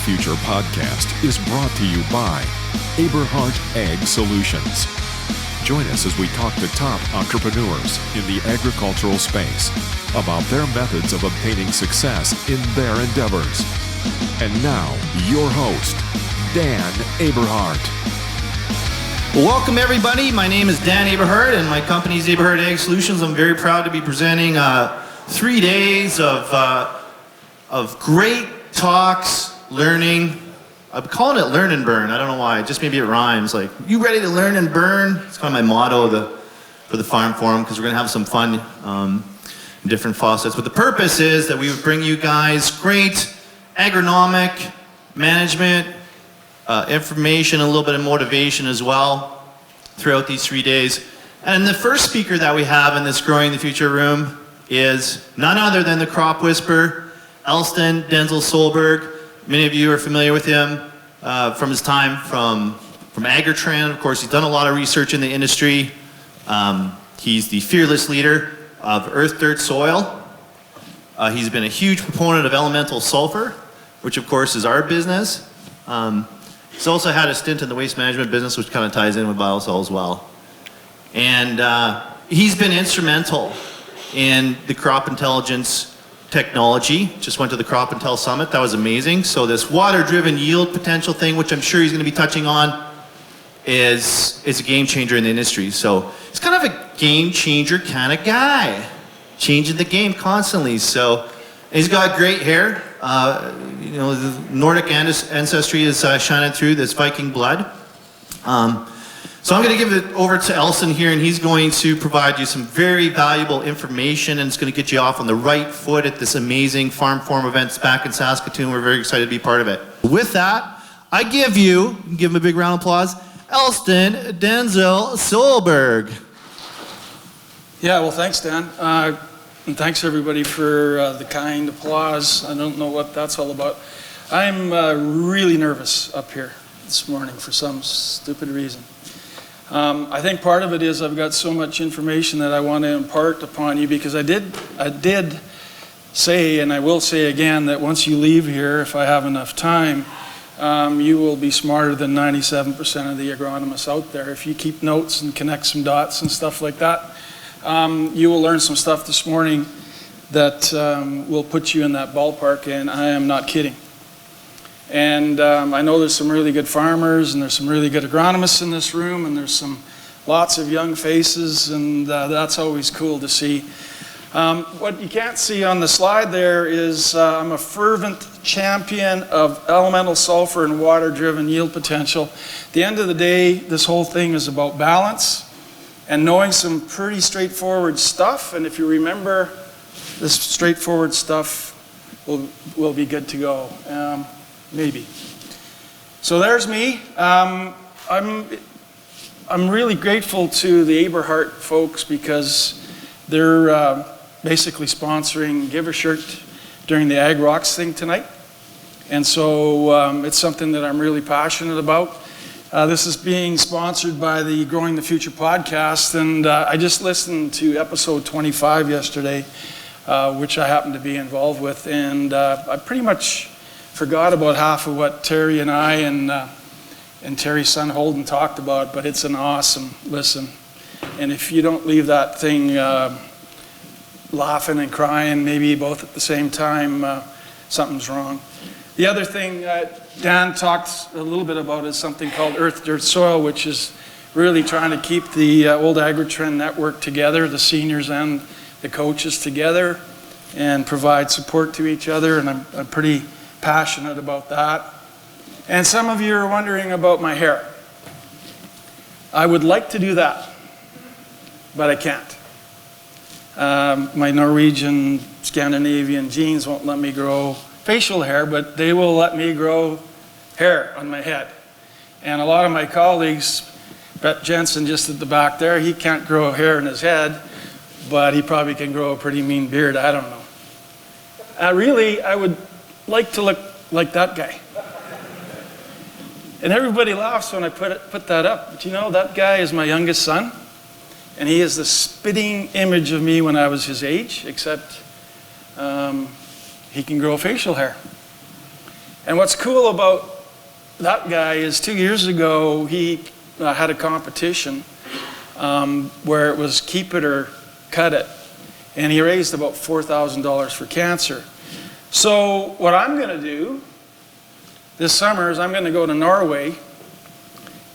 Future podcast is brought to you by Eberhard Ag Solutions. Join us as we talk to top entrepreneurs in the agricultural space about their methods of obtaining success in their endeavors. And now, your host, Dan Eberhard. Welcome, everybody. My name is Dan Eberhard, and my company is Eberhard Ag Solutions. I'm very proud to be presenting 3 days of great talks, learning. I'm calling it learn and burn. I don't know why. Just maybe it rhymes. Like, you ready to learn and burn? It's kind of my motto for the Farm Forum, because we're going to have some fun in different facets. But the purpose is that we would bring you guys great agronomic management information, a little bit of motivation as well throughout these 3 days. And the first speaker that we have in this Growing the Future room is none other than the crop whisperer, Elston Solberg. Many of you are familiar with him from his time from Agritrend. Of course, he's done a lot of research in the industry. He's the fearless leader of Earth, Dirt, Soil. He's been a huge proponent of elemental sulfur, which of course is our business. He's also had a stint in the waste management business, which kind of ties in with Bio-Sul as well. And he's been instrumental in the crop intelligence technology. Just went to the Crop Intel Summit. That was amazing. So this water-driven yield potential thing, which I'm sure he's going to be touching on, is a game changer in the industry. So he's kind of a game changer kind of guy, changing the game constantly. So he's got great hair. The Nordic ancestry is shining through, this Viking blood. So I'm going to give it over to Elston here, and he's going to provide you some very valuable information, and it's going to get you off on the right foot at this amazing Farm Forum event back in Saskatoon. We're very excited to be part of it. With that, I give him a big round of applause, Elston Solberg. Yeah, well, thanks, Dan. And thanks, everybody, for the kind applause. I don't know what that's all about. I'm really nervous up here this morning for some stupid reason. I think part of it is I've got so much information that I want to impart upon you, because I did say, and I will say again, that once you leave here, if I have enough time, you will be smarter than 97% of the agronomists out there. If you keep notes and connect some dots and stuff like that, you will learn some stuff this morning that will put you in that ballpark, and I am not kidding. And I know there's some really good farmers, and there's some really good agronomists in this room, and there's lots of young faces, and that's always cool to see. What you can't see on the slide there is I'm a fervent champion of elemental sulfur and water-driven yield potential. At the end of the day, this whole thing is about balance and knowing some pretty straightforward stuff. And if you remember, this straightforward stuff will be good to go. Maybe. So there's me. I'm really grateful to the Eberhard folks, because they're basically sponsoring Give a Shirt during the Ag Rocks thing tonight. And so it's something that I'm really passionate about. This is being sponsored by the Growing the Future podcast, and I just listened to episode 25 yesterday, which I happen to be involved with, and I pretty much forgot about half of what Terry and I and Terry's son Holden talked about, but it's an awesome listen. And if you don't leave that thing laughing and crying, maybe both at the same time, something's wrong. The other thing Dan talked a little bit about is something called Earth, Dirt, Soil, which is really trying to keep the old Agritrend network together, the seniors and the coaches together, and provide support to each other, and I'm pretty passionate about that. And some of you are wondering about my hair. I would like to do that, but I can't. My Norwegian, Scandinavian genes won't let me grow facial hair, but they will let me grow hair on my head. And a lot of my colleagues, Brett Jensen just at the back there, he can't grow hair in his head, but he probably can grow a pretty mean beard. I don't know. Really, I would like to look like that guy. And everybody laughs when I put that up. But you know, that guy is my youngest son, and he is the spitting image of me when I was his age, except he can grow facial hair. And what's cool about that guy is 2 years ago, he had a competition where it was keep it or cut it. And he raised about $4,000 for cancer. So what I'm going to do this summer is I'm going to go to Norway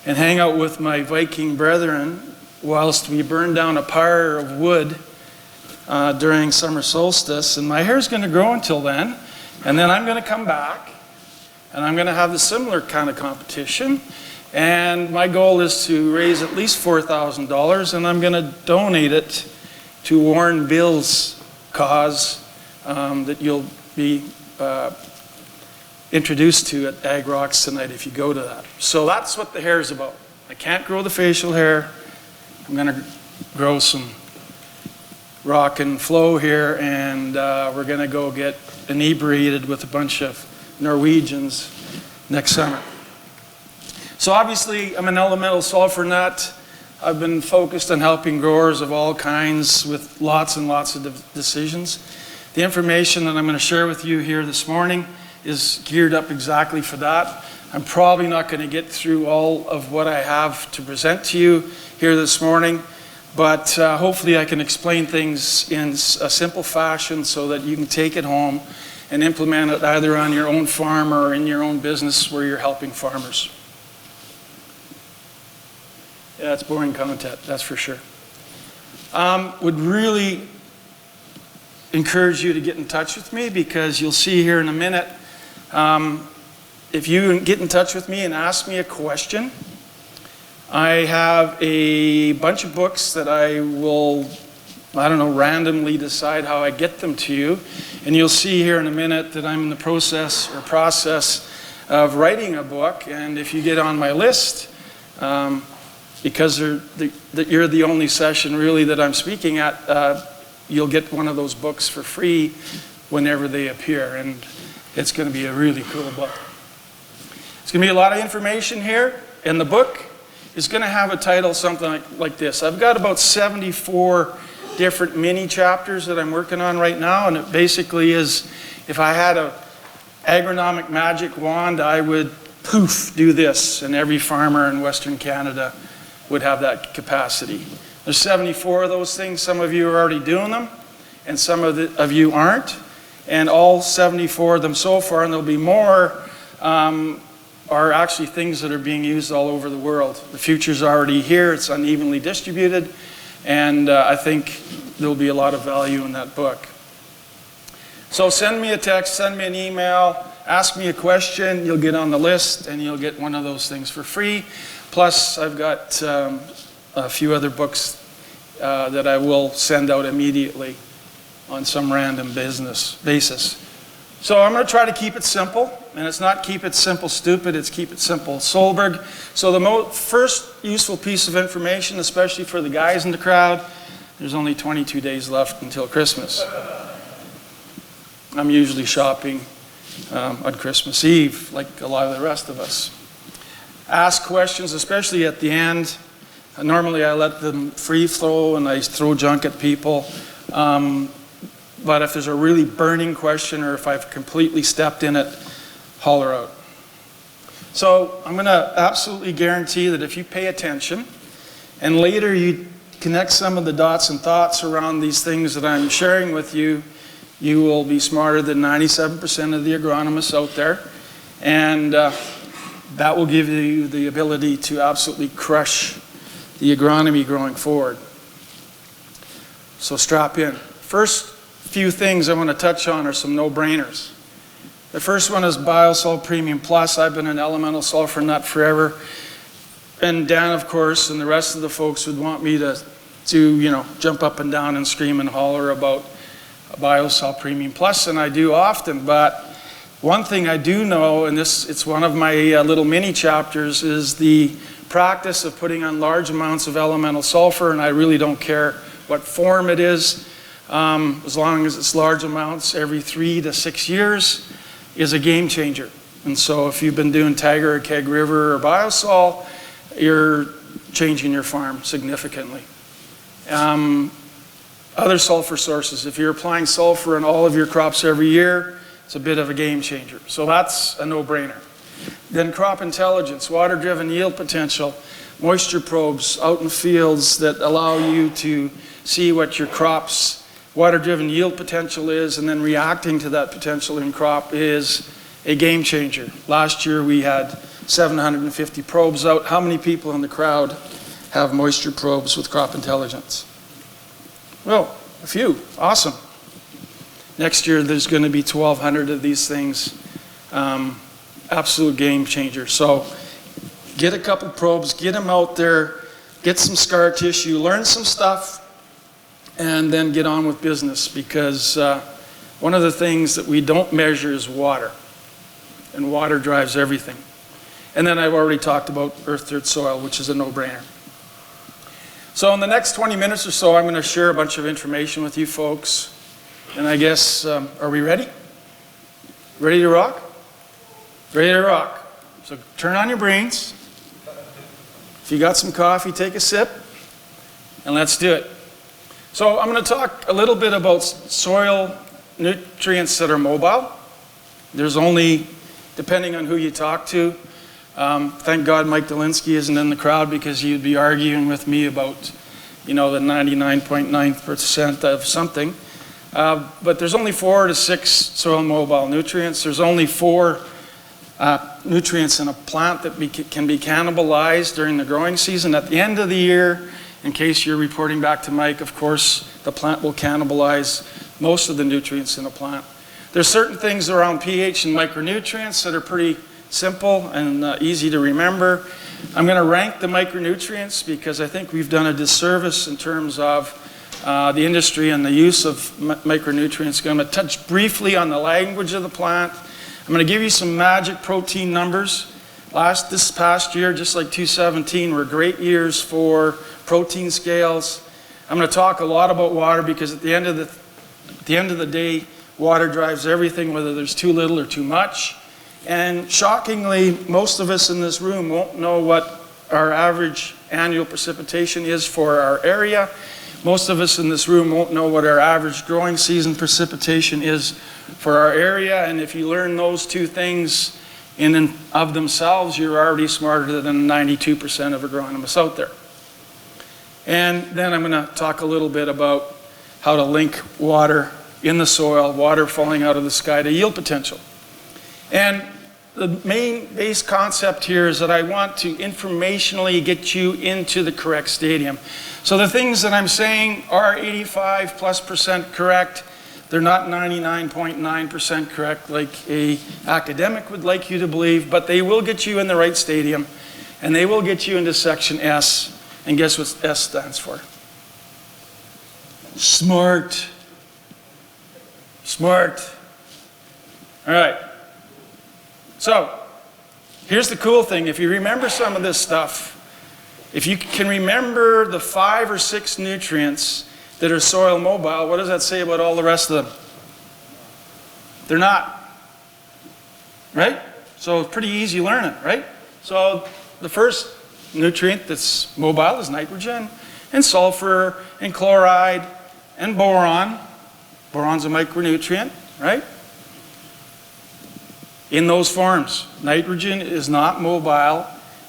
and hang out with my Viking brethren whilst we burn down a pyre of wood during summer solstice. And my hair's going to grow until then. And then I'm going to come back and I'm going to have the similar kind of competition. And my goal is to raise at least $4,000, and I'm going to donate it to Warren Bill's cause that you'll be introduced to at Ag Rocks tonight if you go to that. So that's what the hair is about. I can't grow the facial hair. I'm going to grow some rock and flow here, and we're going to go get inebriated with a bunch of Norwegians next summer. So obviously, I'm an elemental sulfur nut. I've been focused on helping growers of all kinds with lots and lots of decisions. The information that I'm going to share with you here this morning is geared up exactly for that. I'm probably not going to get through all of what I have to present to you here this morning, but hopefully I can explain things in a simple fashion so that you can take it home and implement it either on your own farm or in your own business where you're helping farmers. Yeah, it's boring content, that's for sure. Would really encourage you to get in touch with me, because you'll see here in a minute, if you get in touch with me and ask me a question, I have a bunch of books that I will, randomly decide how I get them to you. And you'll see here in a minute that I'm in the process of writing a book. And if you get on my list, because you're the only session really that I'm speaking at, you'll get one of those books for free whenever they appear. And it's going to be a really cool book. It's going to be a lot of information here. And the book is going to have a title something like this. I've got about 74 different mini chapters that I'm working on right now. And it basically is, if I had a agronomic magic wand, I would poof, do this. And every farmer in Western Canada would have that capacity. There's 74 of those things. Some of you are already doing them, and some of you aren't. And all 74 of them so far, and there'll be more, are actually things that are being used all over the world. The future's already here. It's unevenly distributed. And I think there'll be a lot of value in that book. So send me a text, send me an email, ask me a question. You'll get on the list, and you'll get one of those things for free. Plus, I've got a few other books that I will send out immediately on some random basis. So I'm going to try to keep it simple, and it's not keep it simple stupid, it's keep it simple Solberg. So the first useful piece of information, especially for the guys in the crowd, there's only 22 days left until Christmas. I'm usually shopping on Christmas Eve, like a lot of the rest of us. Ask questions, especially at the end. Normally I let them free flow and I throw junk at people. But if there's a really burning question, or if I've completely stepped in it, holler out. So I'm going to absolutely guarantee that if you pay attention, and later you connect some of the dots and thoughts around these things that I'm sharing with you, you will be smarter than 97% of the agronomists out there. And that will give you the ability to absolutely crush the agronomy going forward. So strap in. First few things I want to touch on are some no-brainers. The first one is Bio-Sul Premium Plus. I've been an elemental sulfur nut forever. And Dan, of course, and the rest of the folks would want me to jump up and down and scream and holler about Bio-Sul Premium Plus, and I do often. But one thing I do know, and it's one of my little mini chapters, is the practice of putting on large amounts of elemental sulfur, and I really don't care what form it is, as long as it's large amounts every 3 to 6 years, is a game changer. And so if you've been doing Tiger or Keg River or Bio-Sul, you're changing your farm significantly. Other sulfur sources, if you're applying sulfur in all of your crops every year, It's a bit of a game changer. So that's a no-brainer. Then crop intelligence, water-driven yield potential, moisture probes out in fields that allow you to see what your crop's water-driven yield potential is, and then reacting to that potential in crop is a game changer. Last year we had 750 probes out. How many people in the crowd have moisture probes with crop intelligence? Well, a few. Awesome. Next year there's going to be 1,200 of these things. Absolute game changer. So get a couple probes, get them out there, get some scar tissue, learn some stuff, and then get on with business, because one of the things that we don't measure is water, and water drives everything. And then I've already talked about earth, dirt, soil, which is a no-brainer. So in the next 20 minutes or so, I'm going to share a bunch of information with you folks. And I guess, are we ready? Ready to rock? Ready to rock. So turn on your brains. If you got some coffee, take a sip, and let's do it. So I'm going to talk a little bit about soil nutrients that are mobile. There's only, depending on who you talk to, thank God Mike Dolinsky isn't in the crowd, because he'd be arguing with me about, the 99.9% of something. But there's only 4 to 6 soil mobile nutrients. There's only 4 nutrients in a plant that can be cannibalized during the growing season. At the end of the year, in case you're reporting back to Mike, of course, the plant will cannibalize most of the nutrients in a plant. There's certain things around pH and micronutrients that are pretty simple and easy to remember. I'm going to rank the micronutrients because I think we've done a disservice in terms of the industry and the use of micronutrients. I'm going to touch briefly on the language of the plant. I'm going to give you some magic protein numbers. This past year, just like 2017, were great years for protein scales. I'm going to talk a lot about water, because at the end of the day, water drives everything, whether there's too little or too much. And shockingly, most of us in this room won't know what our average annual precipitation is for our area. Most of us in this room won't know what our average growing season precipitation is for our area. And if you learn those two things in and of themselves, you're already smarter than 92% of agronomists out there. And then I'm going to talk a little bit about how to link water in the soil, water falling out of the sky, to yield potential. And the main base concept here is that I want to informationally get you into the correct stadium. So the things that I'm saying are 85+% correct. They're not 99.9% correct like an academic would like you to believe, but they will get you in the right stadium, and they will get you into section S. And guess what S stands for? Smart. Smart. All right. So, here's the cool thing. If you remember some of this stuff, if you can remember the 5 or 6 nutrients that are soil mobile, what does that say about all the rest of them? They're not. Right? So, it's pretty easy learning, right? So, the first nutrient that's mobile is nitrogen, and sulfur, and chloride, and boron. Boron's a micronutrient, right? In those forms, nitrogen is not mobile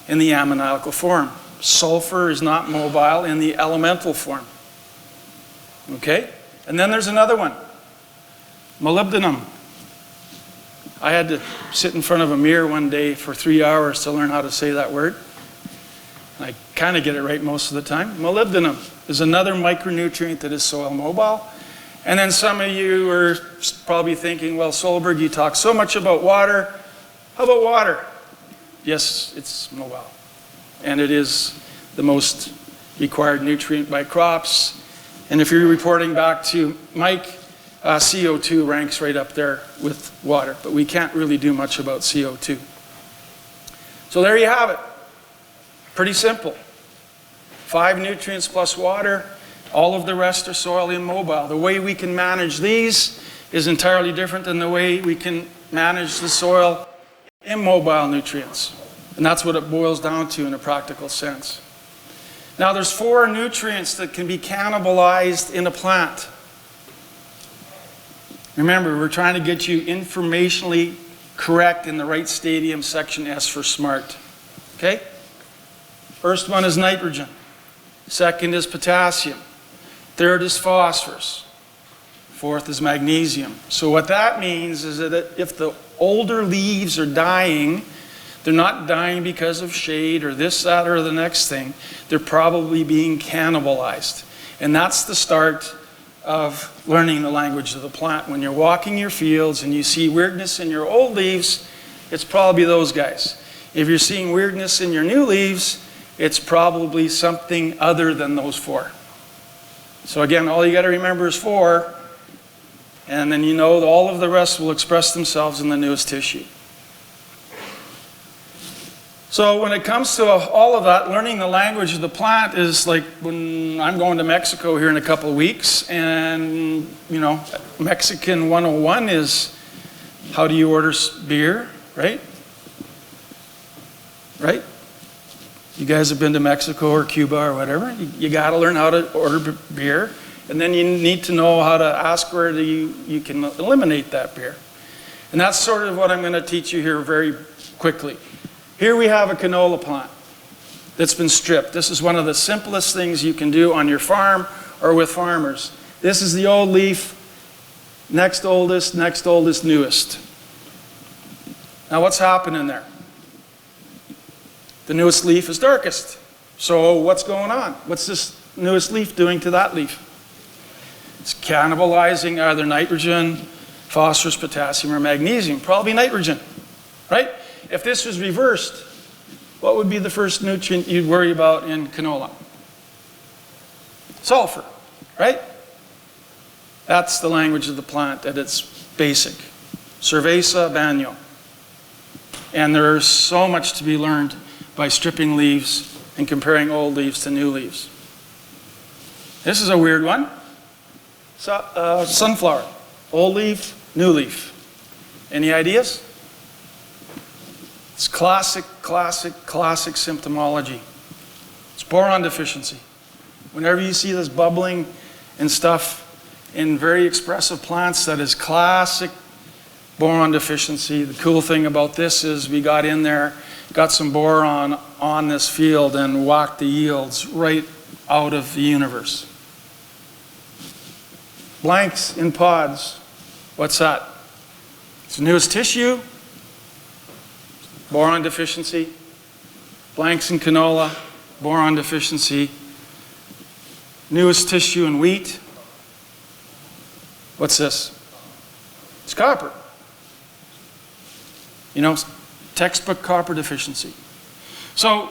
in the ammonalical form. Sulfur is not mobile in the elemental form. Okay? And then there's another one, molybdenum. I had to sit in front of a mirror one day for 3 hours to learn how to say that word. I kind of get it right most of the time. Molybdenum is another micronutrient that is soil mobile. And then some of you are probably thinking, well, Solberg, you talk so much about water. How about water? Yes, it's mobile. And it is the most required nutrient by crops. And if you're reporting back to Mike, CO2 ranks right up there with water. But we can't really do much about CO2. So there you have it. Pretty simple. 5 nutrients plus water. All of the rest are soil immobile. The way we can manage these is entirely different than the way we can manage the soil immobile nutrients. And that's what it boils down to in a practical sense. Now there's 4 nutrients that can be cannibalized in a plant. Remember, we're trying to get you informationally correct in the right stadium, section S for smart. Okay? First one is nitrogen. Second is potassium. Third is phosphorus. Fourth is magnesium. So what that means is that if the older leaves are dying, they're not dying because of shade or this, that, or the next thing. They're probably being cannibalized. And that's the start of learning the language of the plant. When you're walking your fields and you see weirdness in your old leaves, it's probably those guys. If you're seeing weirdness in your new leaves, it's probably something other than those four. So again, all you got to remember is four, and then you know that all of the rest will express themselves in the newest tissue. So when it comes to all of that, learning the language of the plant is like when I'm going to Mexico here in a couple of weeks, and you know, Mexican 101 is how do you order beer, right? Right? You guys have been to Mexico or Cuba or whatever. You got to learn how to order beer, and then you need to know how to ask where you can eliminate that beer. And that's sort of what I'm going to teach you here very quickly. Here we have a canola plant that's been stripped. This is one of the simplest things you can do on your farm or with farmers. This is the old leaf, next oldest, newest. Now what's happening there? The newest leaf is darkest. So what's going on? What's this newest leaf doing to that leaf? It's cannibalizing either nitrogen, phosphorus, potassium, or magnesium. Probably nitrogen, right? If this was reversed, what would be the first nutrient you'd worry about in canola? Sulfur, right? That's the language of the plant at its basic. Cerveza baño. And there's so much to be learned by stripping leaves and comparing old leaves to new leaves. This is a weird one. Sunflower. Old leaf, new leaf. Any ideas? It's classic symptomology. It's boron deficiency. Whenever you see this bubbling and stuff in very expressive plants, that is classic boron deficiency. The cool thing about this is we got in there, got some boron on this field and whacked the yields right out of the universe. Blanks in pods. What's that? It's the newest tissue. Boron deficiency. Blanks in canola. Boron deficiency. Newest tissue in wheat. What's this? It's copper. You know, textbook copper deficiency. So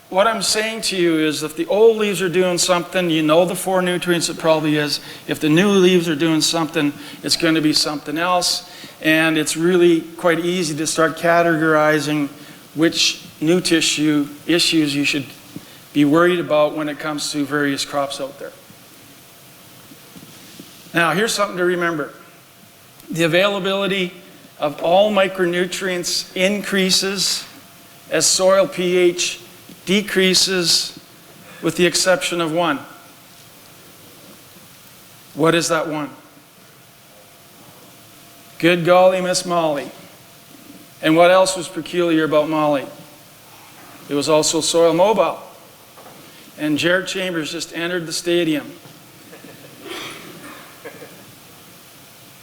what I'm saying to you is if the old leaves are doing something, you know the four nutrients it probably is. If the new leaves are doing something, it's going to be something else. And it's really quite easy to start categorizing which new tissue issues you should be worried about when it comes to various crops out there. Now, here's something to remember. The availability of all micronutrients increases as soil pH decreases, with the exception of one. What is that one? Good golly, Miss Molly. And what else was peculiar about Molly? It was also soil mobile. And Jared Chambers just entered the stadium.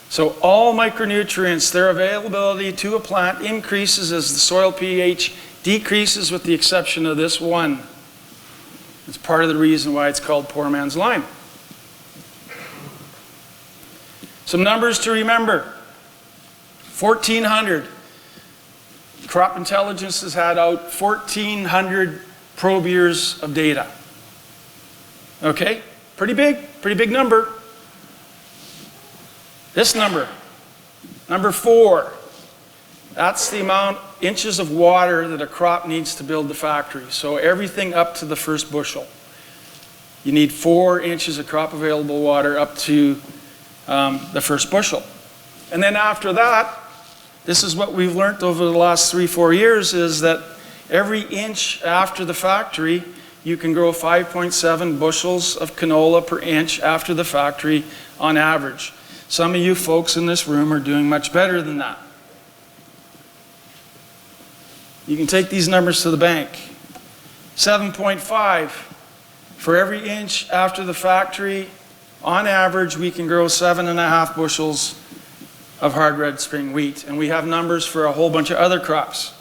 So all micronutrients, their availability to a plant increases as the soil pH decreases, with the exception of this one. It's part of the reason why it's called poor man's lime. Some numbers to remember. 1,400. Crop Intelligence has had out 1,400 probe years of data. Okay? Pretty big number. This number, number 4, that's the amount inches of water that a crop needs to build the factory. So everything up to the first bushel. You need 4 inches of crop available water up to the first bushel. And then after that, this is what we've learned over the last 3-4 years, is that every inch after the factory, you can grow 5.7 bushels of canola per inch after the factory on average. Some of you folks in this room are doing much better than that. You can take these numbers to the bank. 7.5 for every inch after the factory. On average, we can grow 7.5 bushels of hard red spring wheat, and we have numbers for a whole bunch of other crops.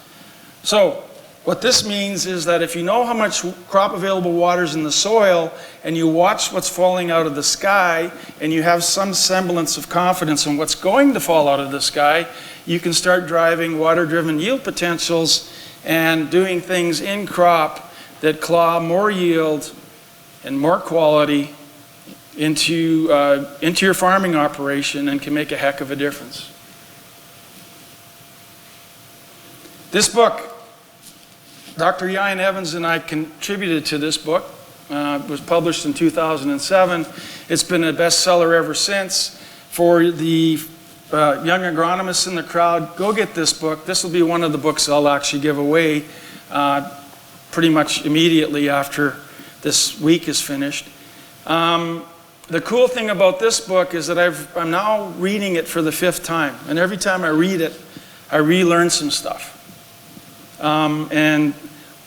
So what this means is that if you know how much crop available water is in the soil, and you watch what's falling out of the sky, and you have some semblance of confidence in what's going to fall out of the sky, you can start driving water-driven yield potentials and doing things in crop that claw more yield and more quality into your farming operation and can make a heck of a difference. This book, Dr. Ian Evans and I contributed to this book. It was published in 2007. It's been a bestseller ever since. For the young agronomists in the crowd, go get this book. This will be one of the books I'll actually give away pretty much immediately after this week is finished. The cool thing about this book is that I'm now reading it for the 5th time. And every time I read it, I relearn some stuff. And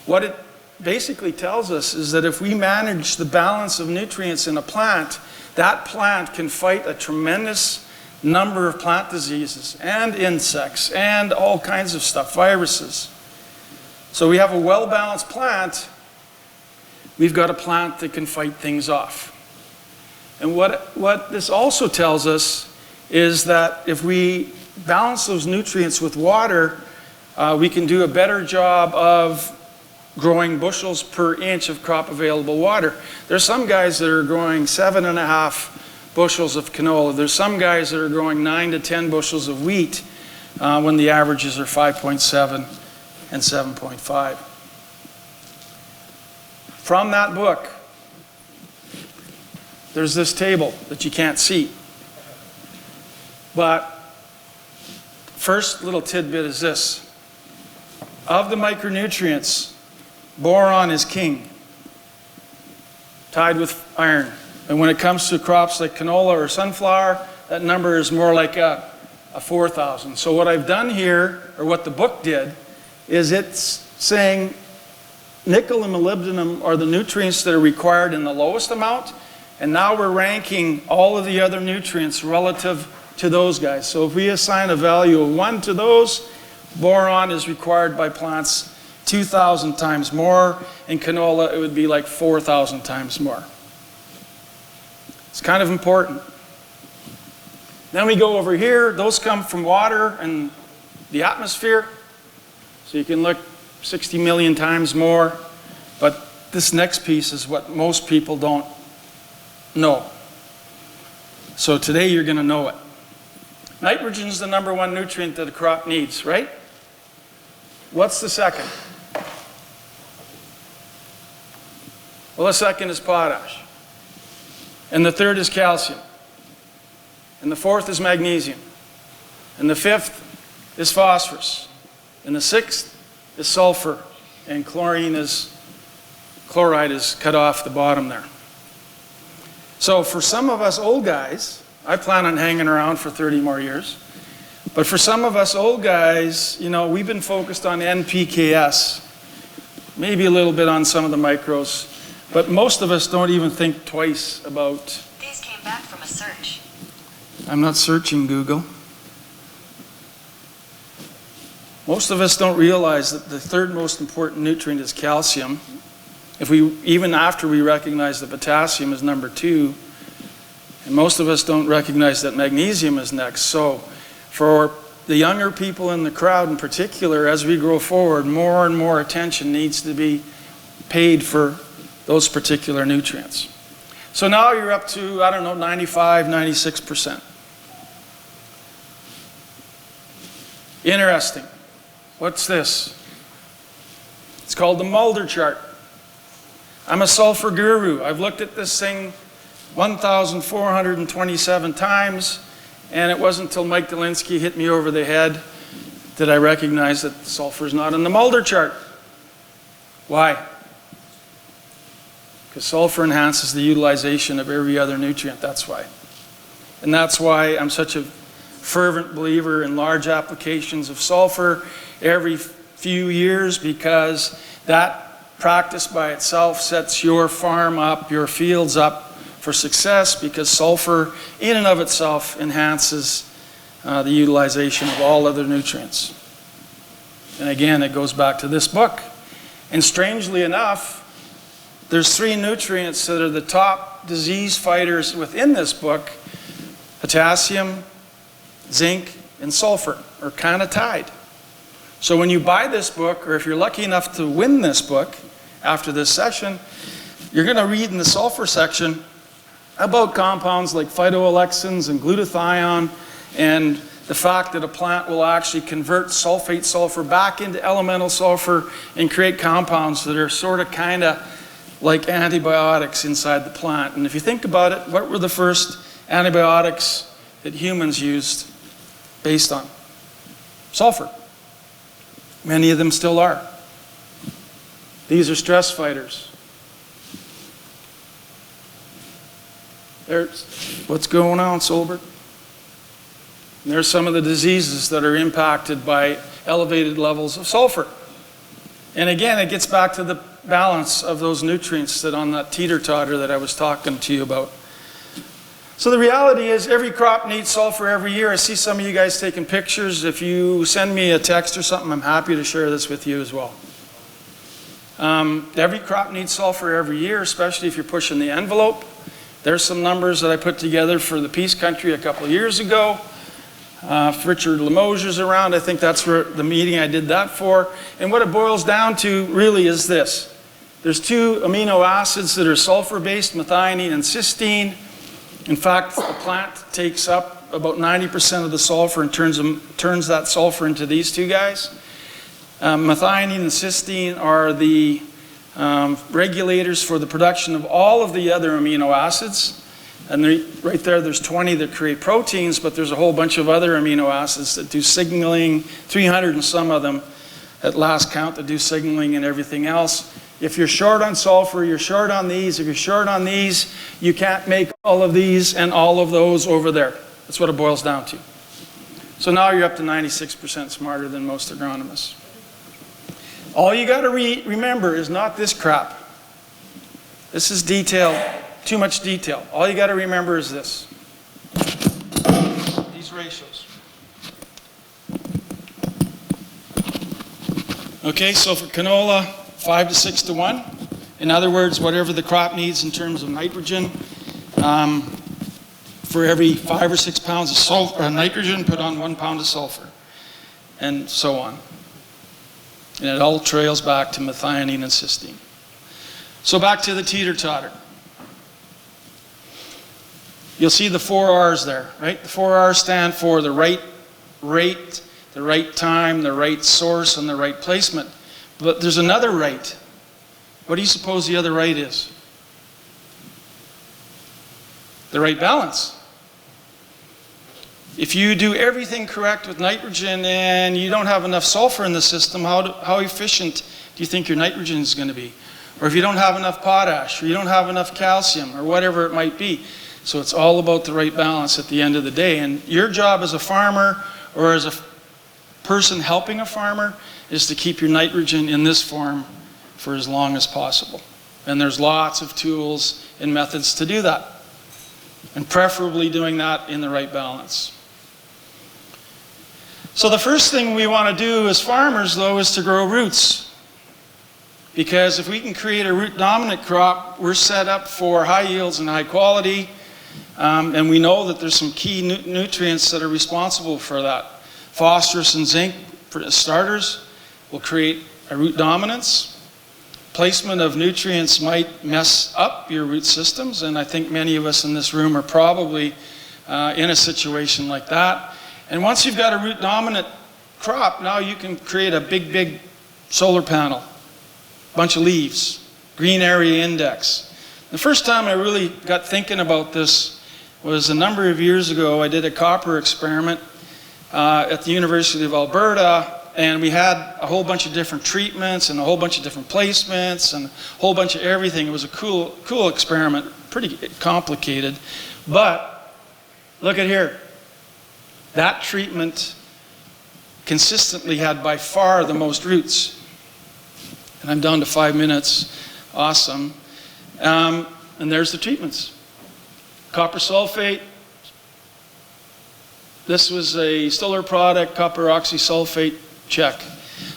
what it basically tells us is that if we manage the balance of nutrients in a plant, that plant can fight a tremendous number of plant diseases and insects and all kinds of stuff, viruses. So we have a well-balanced plant. We've got a plant that can fight things off. And what this also tells us is that if we balance those nutrients with water, we can do a better job of growing bushels per inch of crop available water. There's some guys that are growing 7.5 bushels of canola. There's some guys that are growing 9 to 10 bushels of wheat when the averages are 5.7 and 7.5. From that book, there's this table that you can't see. But first little tidbit is this. Of the micronutrients, boron is king, tied with iron. And when it comes to crops like canola or sunflower, that number is more like a 4,000. So what I've done here, or what the book did, is it's saying nickel and molybdenum are the nutrients that are required in the lowest amount, and now we're ranking all of the other nutrients relative to those guys. So if we assign a value of 1 to those, boron is required by plants 2,000 times more. In canola, it would be like 4,000 times more. It's kind of important. Then we go over here. Those come from water and the atmosphere. So you can look 60 million times more. But this next piece is what most people don't know. So today you're going to know it. Nitrogen is the #1 nutrient that a crop needs, right? What's the second? Well, the second is potash. And the third is calcium. And the fourth is magnesium. And the fifth is phosphorus. And the sixth is sulfur. And chloride is cut off the bottom there. So for some of us old guys, I plan on hanging around for 30 more years. But for some of us old guys, you know, we've been focused on NPKs, maybe a little bit on some of the micros, but most of us don't even think twice about... These came back from a search. I'm not searching Google. Most of us don't realize that the third most important nutrient is calcium. Even after we recognize that potassium is #2, and most of us don't recognize that magnesium is next. So for the younger people in the crowd in particular, as we grow forward, more and more attention needs to be paid for those particular nutrients. So now you're up to, I don't know, 95, 96%. Interesting. What's this? It's called the Mulder Chart. I'm a sulfur guru. I've looked at this thing 1,427 times, and it wasn't until Mike Dolinsky hit me over the head that I recognized that sulfur is not in the Mulder Chart. Why? Because sulfur enhances the utilization of every other nutrient, that's why. And that's why I'm such a fervent believer in large applications of sulfur every few years, because that practice by itself sets your farm up, your fields up for success, because sulfur in and of itself enhances the utilization of all other nutrients. And again, it goes back to this book. And strangely enough, there's 3 nutrients that are the top disease fighters within this book: potassium, zinc, and sulfur, are kind of tied. So when you buy this book, or if you're lucky enough to win this book after this session, you're going to read in the sulfur section about compounds like phytoalexins and glutathione, and the fact that a plant will actually convert sulfate sulfur back into elemental sulfur and create compounds that are sort of kind of like antibiotics inside the plant. And if you think about it, what were the first antibiotics that humans used based on? Sulfur. Many of them still are. These are stress fighters. There's what's going on, Solberg. There's some of the diseases that are impacted by elevated levels of sulfur. And again, it gets back to the balance of those nutrients that on that teeter-totter that I was talking to you about. So the reality is every crop needs sulfur every year. I see some of you guys taking pictures. If you send me a text or something, I'm happy to share this with you as well. Every crop needs sulfur every year, especially if you're pushing the envelope. There's some numbers that I put together for the Peace Country a couple of years ago. If Richard Limoges around, I think that's where the meeting I did that for. And what it boils down to really is this. There's 2 amino acids that are sulfur-based, methionine and cysteine. In fact, the plant takes up about 90% of the sulfur and turns that sulfur into these 2 guys. Methionine and cysteine are the regulators for the production of all of the other amino acids. And right there, there's 20 that create proteins, but there's a whole bunch of other amino acids that do signaling, 300 and some of them at last count that do signaling and everything else. If you're short on sulfur, you're short on these. If you're short on these, you can't make all of these and all of those over there. That's what it boils down to. So now you're up to 96% smarter than most agronomists. All you got to remember is not this crap. This is detail. Too much detail. All you got to remember is this. These ratios. Okay, so for canola, 5 to 6 to 1. In other words, whatever the crop needs in terms of nitrogen, for every 5 or 6 pounds of sulfur, nitrogen, put on 1 pound of sulfur, and so on. And it all trails back to methionine and cysteine. So back to the teeter-totter. You'll see the 4 R's there, right? The 4 R's stand for the right rate, the right time, the right source, and the right placement. But there's another right. What do you suppose the other right is? The right balance. If you do everything correct with nitrogen and you don't have enough sulfur in the system, how efficient do you think your nitrogen is going to be? Or if you don't have enough potash, or you don't have enough calcium, or whatever it might be. So it's all about the right balance at the end of the day. And your job as a farmer or as a person helping a farmer is to keep your nitrogen in this form for as long as possible. And there's lots of tools and methods to do that. And preferably doing that in the right balance. So the first thing we want to do as farmers, though, is to grow roots. Because if we can create a root-dominant crop, we're set up for high yields and high quality. And we know that there's some key nutrients that are responsible for that. Phosphorus and zinc, for starters, will create a root dominance. Placement of nutrients might mess up your root systems, and I think many of us in this room are probably in a situation like that. And once you've got a root dominant crop, now you can create a big solar panel, bunch of leaves, green area index. The first time I really got thinking about this was a number of years ago. I did a copper experiment at the University of Alberta, and we had a whole bunch of different treatments and a whole bunch of different placements and a whole bunch of everything. It was a cool experiment, pretty complicated. But Look at here. That treatment consistently had by far the most roots. And I'm down to 5 minutes. Awesome. And there's the treatments. Copper sulfate. This was a Stellar product, copper oxysulfate, check.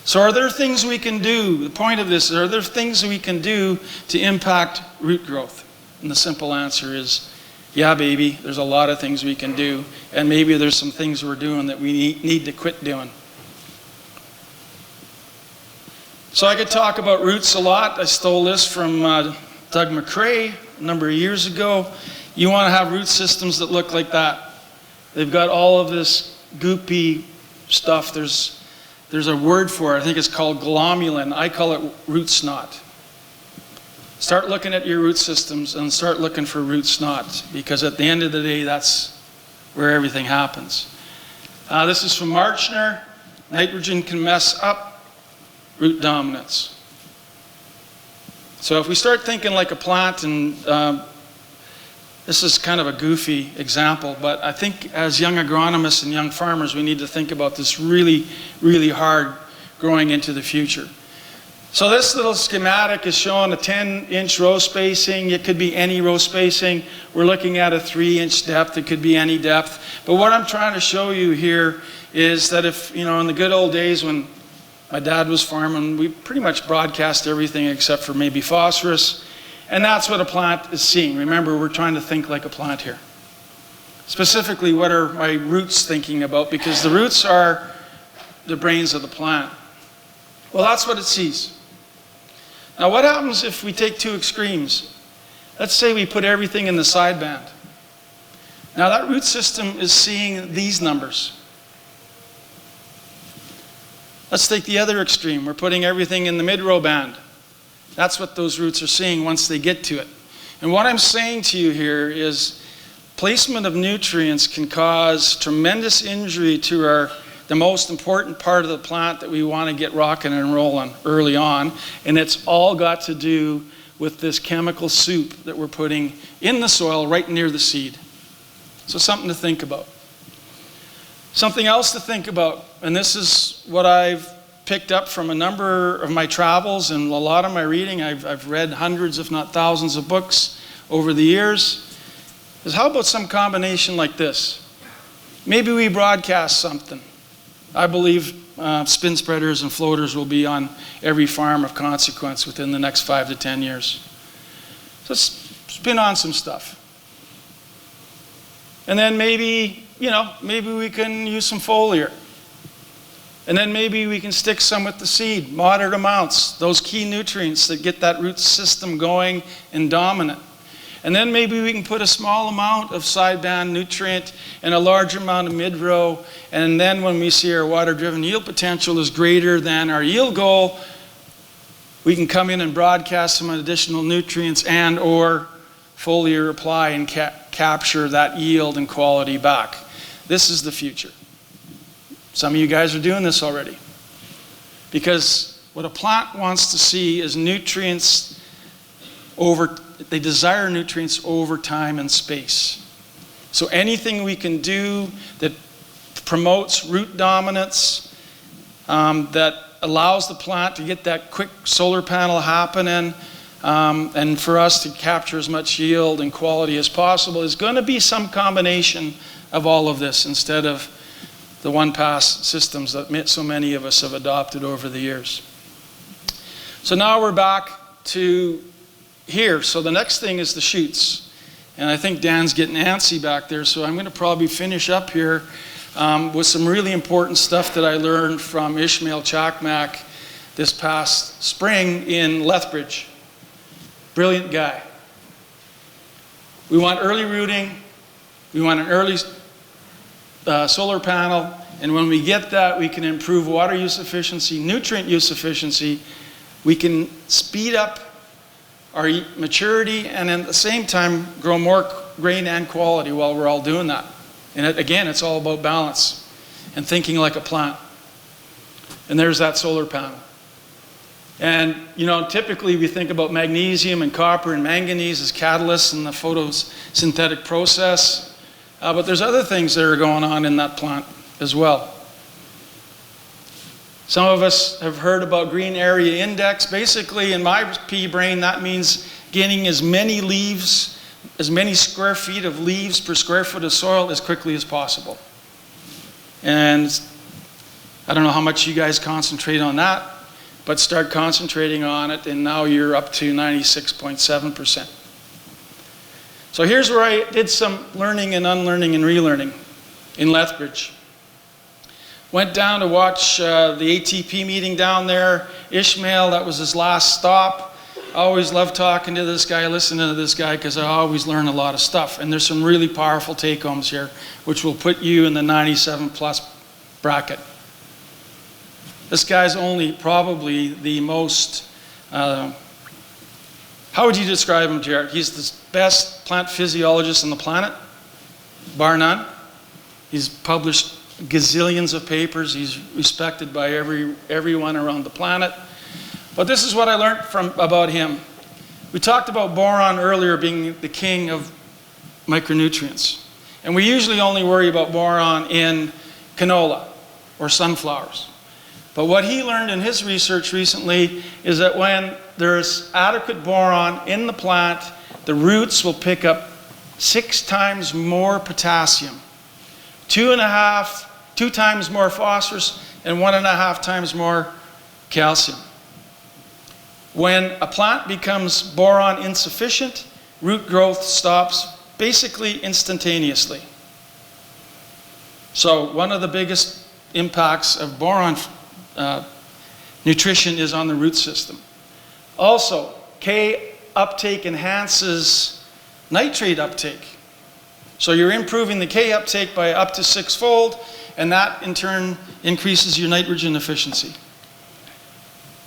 So are there things we can do? The point of this is, are there things we can do to impact root growth? And the simple answer is, yeah, baby, there's a lot of things we can do. And maybe there's some things we're doing that we need to quit doing. So I could talk about roots a lot. I stole this from Doug McRae a number of years ago. You want to have root systems that look like that. They've got all of this goopy stuff. There's a word for it. I think it's called glomalin. I call it root snot. Start looking at your root systems and start looking for root snot, because at the end of the day, that's where everything happens. This is from Marchner. Nitrogen can mess up root dominance. So if we start thinking like a plant, and this is kind of a goofy example, but I think as young agronomists and young farmers, we need to think about this really, really hard growing into the future. So this little schematic is showing a 10-inch row spacing. It could be any row spacing. We're looking at a 3-inch depth. It could be any depth. But what I'm trying to show you here is that if, in the good old days when my dad was farming, we pretty much broadcast everything except for maybe phosphorus. And that's what a plant is seeing. Remember, we're trying to think like a plant here. Specifically, what are my roots thinking about? Because the roots are the brains of the plant. Well, that's what it sees. Now, what happens if we take two extremes? Let's say we put everything in the sideband. Now, that root system is seeing these numbers. Let's take the other extreme. We're putting everything in the mid-row band. That's what those roots are seeing once they get to it. And what I'm saying to you here is placement of nutrients can cause tremendous injury to the most important part of the plant that we want to get rocking and rolling early on. And it's all got to do with this chemical soup that we're putting in the soil right near the seed. So something to think about. Something else to think about, and this is what I've picked up from a number of my travels and a lot of my reading. I've read hundreds, if not thousands, of books over the years, is how about some combination like this? Maybe we broadcast something. I believe spin spreaders and floaters will be on every farm of consequence within the next 5 to 10 years. So let's spin on some stuff. And then maybe we can use some foliar. And then maybe we can stick some with the seed, moderate amounts, those key nutrients that get that root system going and dominant. And then maybe we can put a small amount of sideband nutrient and a large amount of mid-row. And then when we see our water-driven yield potential is greater than our yield goal, we can come in and broadcast some additional nutrients and or foliar apply and capture that yield and quality back. This is the future. Some of you guys are doing this already. Because what a plant wants to see is nutrients they desire nutrients over time and space. So anything we can do that promotes root dominance, that allows the plant to get that quick solar panel happening, and for us to capture as much yield and quality as possible is going to be some combination of all of this instead of the one-pass systems that so many of us have adopted over the years. So now we're back to here. So the next thing is the shoots. And I think Dan's getting antsy back there, so I'm going to probably finish up here with some really important stuff that I learned from Ishmael Chakmak this past spring in Lethbridge. Brilliant guy. We want early rooting. We want an early solar panel. And when we get that, we can improve water use efficiency, nutrient use efficiency. We can speed up our maturity and at the same time grow more grain and quality while we're all doing that. And again, it's all about balance and thinking like a plant. And there's that solar panel. And typically we think about magnesium and copper and manganese as catalysts in the photosynthetic process. But there's other things that are going on in that plant as well. Some of us have heard about green area index. Basically, in my pea brain, that means getting as many leaves, as many square feet of leaves per square foot of soil as quickly as possible. And I don't know how much you guys concentrate on that, but start concentrating on it, and now you're up to 96.7%. So here's where I did some learning and unlearning and relearning in Lethbridge. Went down to watch the ATP meeting down there. Ishmael, that was his last stop. I always love talking to this guy, listening to this guy, because I always learn a lot of stuff. And there's some really powerful take-homes here, which will put you in the 97 plus bracket. This guy's only probably the most, how would you describe him, Jared? He's the best plant physiologist on the planet, bar none. He's published gazillions of papers. He's respected by everyone around the planet. But this is what I learned about him. We talked about boron earlier being the king of micronutrients. And we usually only worry about boron in canola or sunflowers. But what he learned in his research recently is that when there's adequate boron in the plant, the roots will pick up 6 times more potassium, 2 times more phosphorus, and 1.5 times more calcium. When a plant becomes boron insufficient, root growth stops basically instantaneously. So one of the biggest impacts of boron nutrition is on the root system. Also, K uptake enhances nitrate uptake. So you're improving the K uptake by up to 6-fold, and that in turn increases your nitrogen efficiency.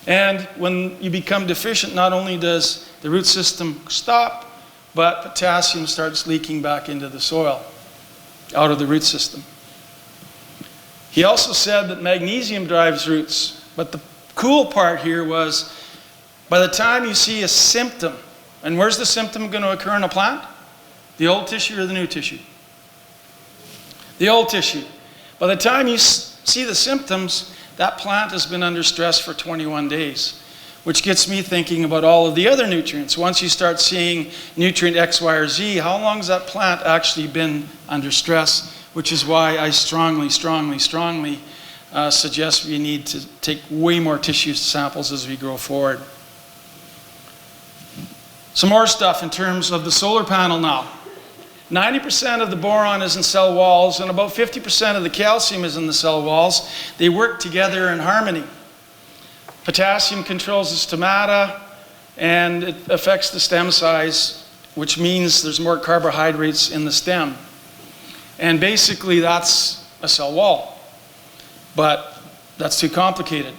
And when you become deficient, not only does the root system stop, but potassium starts leaking back into the soil, out of the root system. He also said that magnesium drives roots, but the cool part here was, by the time you see a symptom, and where's the symptom going to occur in a plant? The old tissue or the new tissue? The old tissue. By the time you see the symptoms, that plant has been under stress for 21 days, which gets me thinking about all of the other nutrients. Once you start seeing nutrient X, Y, or Z, how long has that plant actually been under stress? Which is why I strongly suggest we need to take way more tissue samples as we go forward. Some more stuff in terms of the solar panel now. 90% of the boron is in cell walls, and about 50% of the calcium is in the cell walls. They work together in harmony. Potassium controls the stomata, and it affects the stem size, which means there's more carbohydrates in the stem. And basically, that's a cell wall. But that's too complicated.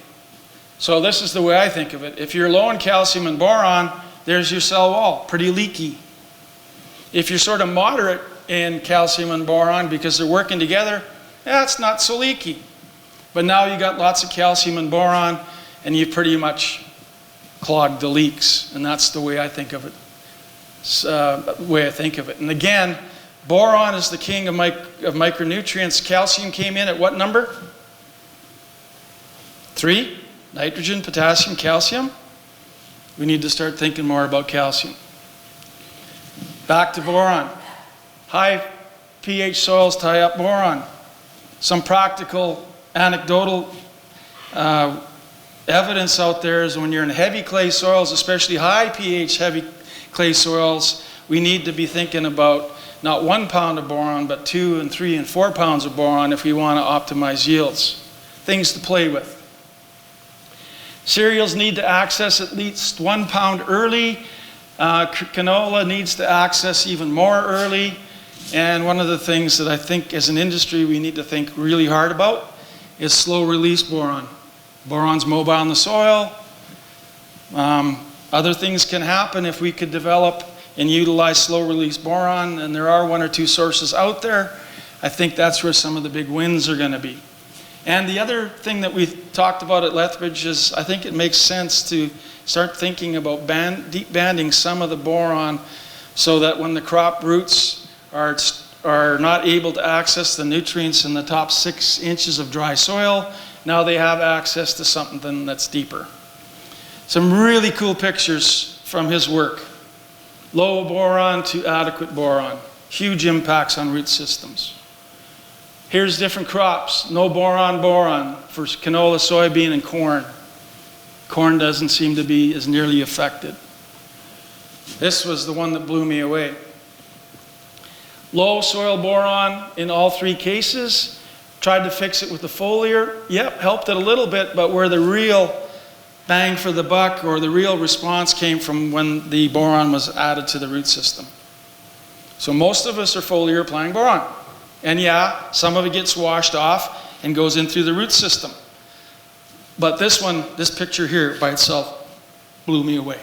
So this is the way I think of it. If you're low in calcium and boron, there's your cell wall, pretty leaky. If you're sort of moderate in calcium and boron because they're working together, it's not so leaky. But now you got lots of calcium and boron, and you've pretty much clogged the leaks. And that's the way I think of it. And again, boron is the king of micronutrients. Calcium came in at what number? 3. Nitrogen, potassium, calcium. We need to start thinking more about calcium. Back to boron. High pH soils tie up boron. Some practical, anecdotal evidence out there is when you're in heavy clay soils, especially high pH heavy clay soils, we need to be thinking about not 1 pound of boron, but 2 and 3 and 4 pounds of boron if we want to optimize yields. Things to play with. Cereals need to access at least 1 pound early. Canola needs to access even more early. And one of the things that I think as an industry we need to think really hard about is slow release boron. Boron's mobile in the soil. Other things can happen if we could develop and utilize slow release boron, and there are 1 or 2 sources out there. I think that's where some of the big wins are going to be. And the other thing that we talked about at Lethbridge is I think it makes sense to start thinking about deep banding some of the boron so that when the crop roots are are not able to access the nutrients in the top 6 inches of dry soil. Now they have access to something that's deeper. Some really cool pictures from his work. Low boron to adequate boron. Huge impacts on root systems. Here's different crops. No boron for canola, soybean, and corn. Corn doesn't seem to be as nearly affected. This was the one that blew me away. Low soil boron in all 3 cases. Tried to fix it with the foliar. Yep, helped it a little bit, but where the real bang for the buck or the real response came from when the boron was added to the root system. So most of us are foliar applying boron. And yeah, some of it gets washed off and goes in through the root system. But this one, this picture here by itself blew me away.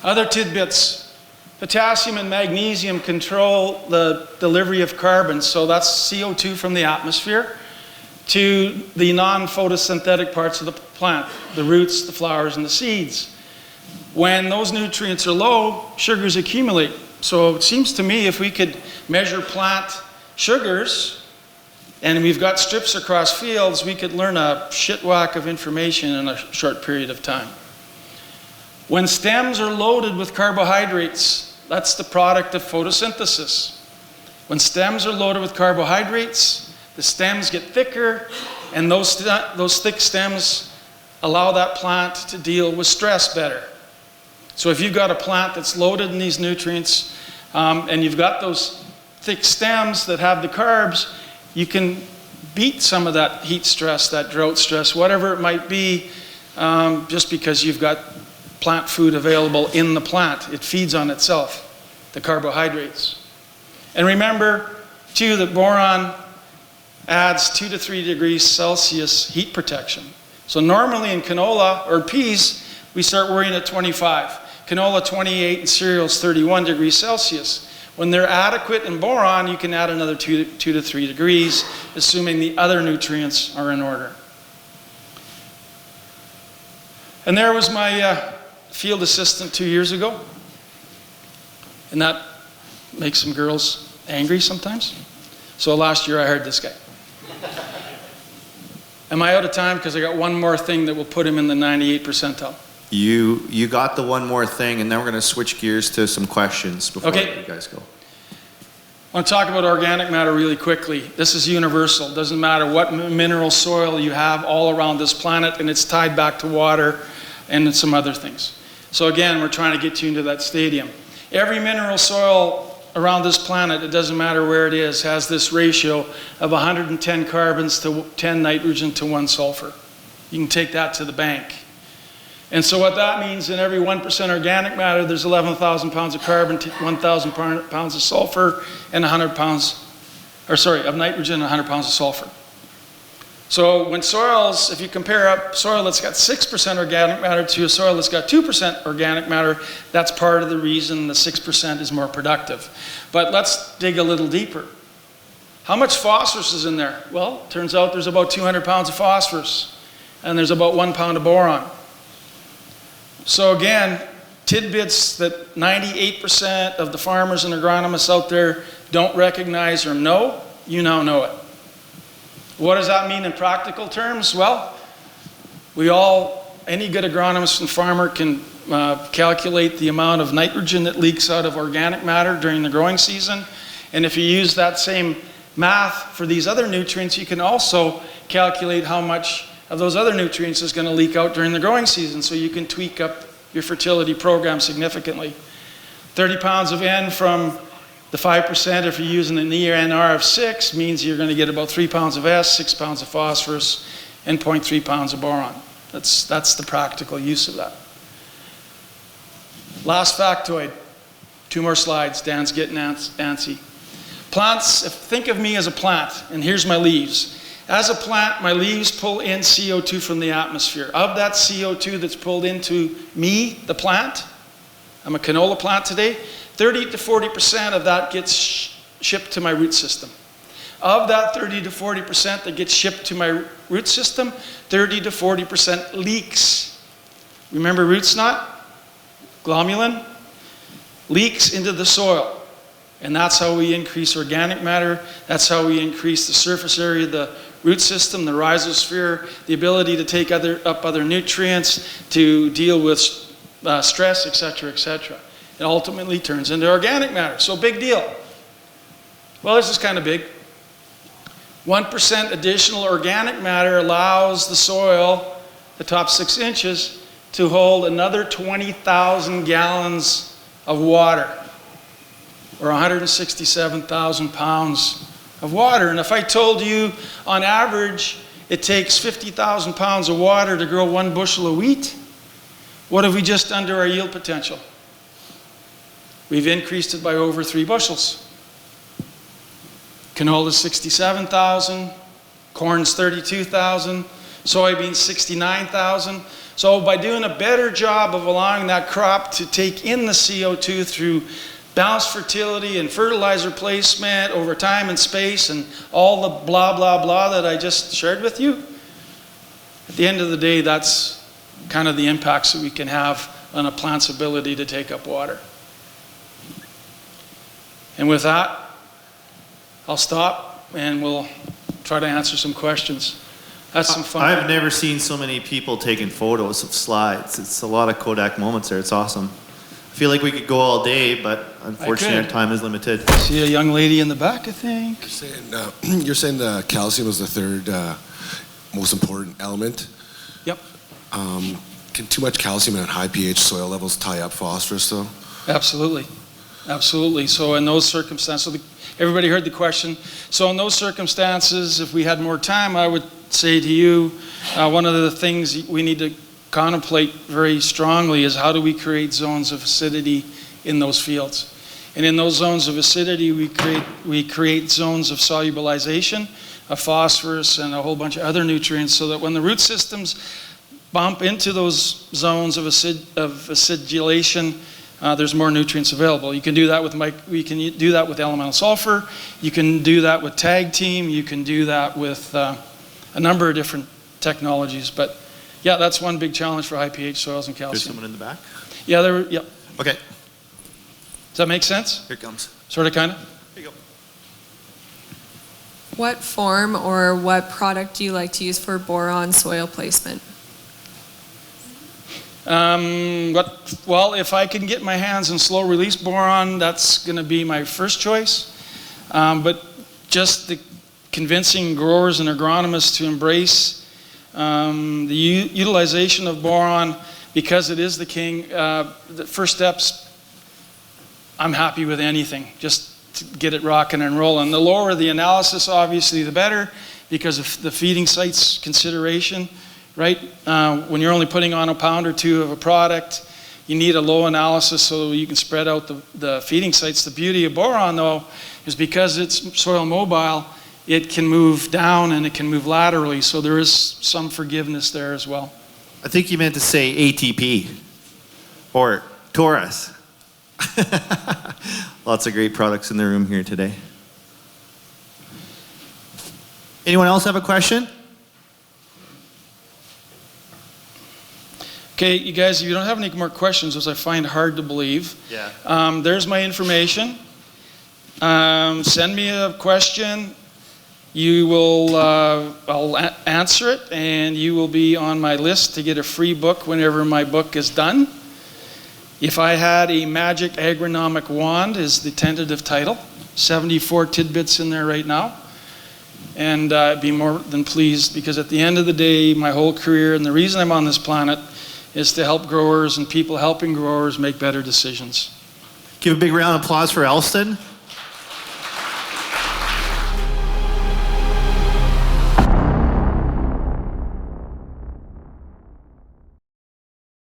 Other tidbits. Potassium and magnesium control the delivery of carbon, so that's CO2 from the atmosphere to the non-photosynthetic parts of the plant, the roots, the flowers, and the seeds. When those nutrients are low, sugars accumulate. So it seems to me if we could measure plant sugars, and we've got strips across fields, we could learn a shitwhack of information in a short period of time. When stems are loaded with carbohydrates, that's the product of photosynthesis. When stems are loaded with carbohydrates, the stems get thicker, and those thick stems allow that plant to deal with stress better. So if you've got a plant that's loaded in these nutrients, and you've got those thick stems that have the carbs, you can beat some of that heat stress, that drought stress, whatever it might be, just because you've got plant food available in the plant. It feeds on itself, the carbohydrates. And remember, too, that boron adds 2 to 3 degrees Celsius heat protection. So normally in canola or peas, we start worrying at 25. Canola 28 and cereals 31 degrees Celsius. When they're adequate in boron, you can add another 2 to 3 degrees, assuming the other nutrients are in order. And there was my field assistant 2 years ago. And that makes some girls angry sometimes. So last year I hired this guy. Am I out of time? Because I got one more thing that will put him in the 98 percentile. You got the one more thing, and then we're going to switch gears to some questions before you guys go. I want to talk about organic matter really quickly. This is universal. It doesn't matter what mineral soil you have all around this planet, and it's tied back to water and some other things. So again, we're trying to get you into that stadium. Every mineral soil around this planet, it doesn't matter where it is, has this ratio of 110 carbons to 10 nitrogen to 1 sulfur. You can take that to the bank. And so what that means, in every 1% organic matter, there's 11,000 pounds of carbon, 1,000 pounds of sulfur, and 100 pounds, of nitrogen and 100 pounds of sulfur. So when soils, if you compare up soil that's got 6% organic matter to a soil that's got 2% organic matter, that's part of the reason the 6% is more productive. But let's dig a little deeper. How much phosphorus is in there? Well, it turns out there's about 200 pounds of phosphorus, and there's about 1 pound of boron. So again, tidbits that 98% of the farmers and agronomists out there don't recognize or know, you now know it. What does that mean in practical terms? Well, any good agronomist and farmer can calculate the amount of nitrogen that leaks out of organic matter during the growing season. And if you use that same math for these other nutrients, you can also calculate how much of those other nutrients is going to leak out during the growing season, so you can tweak up your fertility program significantly. 30 pounds of N from the 5%, if you're using an ENR of 6, means you're going to get about 3 pounds of S, 6 pounds of phosphorus, and 0.3 pounds of boron. That's the practical use of that. Last factoid. 2 more slides. Dan's getting antsy. Plants, think of me as a plant, and here's my leaves. As a plant, my leaves pull in CO2 from the atmosphere. Of that CO2 that's pulled into me, the plant, I'm a canola plant today, 30 to 40% of that gets shipped to my root system. Of that 30 to 40% that gets shipped to my root system, 30 to 40% leaks. Remember root snot? Glomalin? Leaks into the soil. And that's how we increase organic matter. That's how we increase the surface area of the root system, the rhizosphere, the ability to take up other nutrients, to deal with stress, etc., etc. It ultimately turns into organic matter. So big deal. Well, this is kind of big. 1% additional organic matter allows the soil, the top 6 inches, to hold another 20,000 gallons of water, or 167,000 pounds of water. And if I told you on average it takes 50,000 pounds of water to grow 1 bushel of wheat, what have we just done to our yield potential? We've increased it by over 3 bushels. Canola 67,000, corn's 32,000, soybeans 69,000. So by doing a better job of allowing that crop to take in the CO2 through balanced fertility and fertilizer placement over time and space and all the blah, blah, blah that I just shared with you, at the end of the day, that's kind of the impacts that we can have on a plant's ability to take up water. And with that, I'll stop and we'll try to answer some questions. That's some fun. I've never seen so many people taking photos of slides. It's a lot of Kodak moments there. It's awesome. I feel like we could go all day, but unfortunately our time is limited. See a young lady in the back, I think. You're saying calcium is the third most important element. Yep. Can too much calcium and high pH soil levels tie up phosphorus though? Absolutely. Absolutely. So in those circumstances, everybody heard the question. So in those circumstances, if we had more time, I would say to you, one of the things we need to contemplate very strongly is how do we create zones of acidity in those fields. And in those zones of acidity, we create zones of solubilization of phosphorus and a whole bunch of other nutrients so that when the root systems bump into those zones of acidulation, there's more nutrients available. You can do that with elemental sulfur. You can do that with tag team. You can do that with a number of different technologies. But yeah, that's one big challenge for high pH soils and calcium. There's someone in the back? Yeah, yep. Okay. Does that make sense? Here it comes. Sort of, kind of? Here you go. What form or what product do you like to use for boron soil placement? Well, if I can get my hands on slow release boron, that's going to be my first choice. But just the convincing growers and agronomists to embrace the utilization of boron because it is the king. The first steps, I'm happy with anything, just to get it rocking and rolling. The lower the analysis, obviously, the better because of the feeding sites consideration. Right? When you're only putting on a pound or two of a product, you need a low analysis so you can spread out the feeding sites. The beauty of boron, though, is because it's soil mobile, it can move down and it can move laterally, so there is some forgiveness there as well. I think you meant to say ATP or Taurus. Lots of great products in the room here today. Anyone else have a question? Okay, you guys, if you don't have any more questions, which I find hard to believe, there's my information. Send me a question. You will, I'll answer it, and you will be on my list to get a free book whenever my book is done. If I had a magic agronomic wand is the tentative title. 74 tidbits in there right now. And I'd be more than pleased because at the end of the day, my whole career and the reason I'm on this planet is to help growers and people helping growers make better decisions. Give a big round of applause for Elston.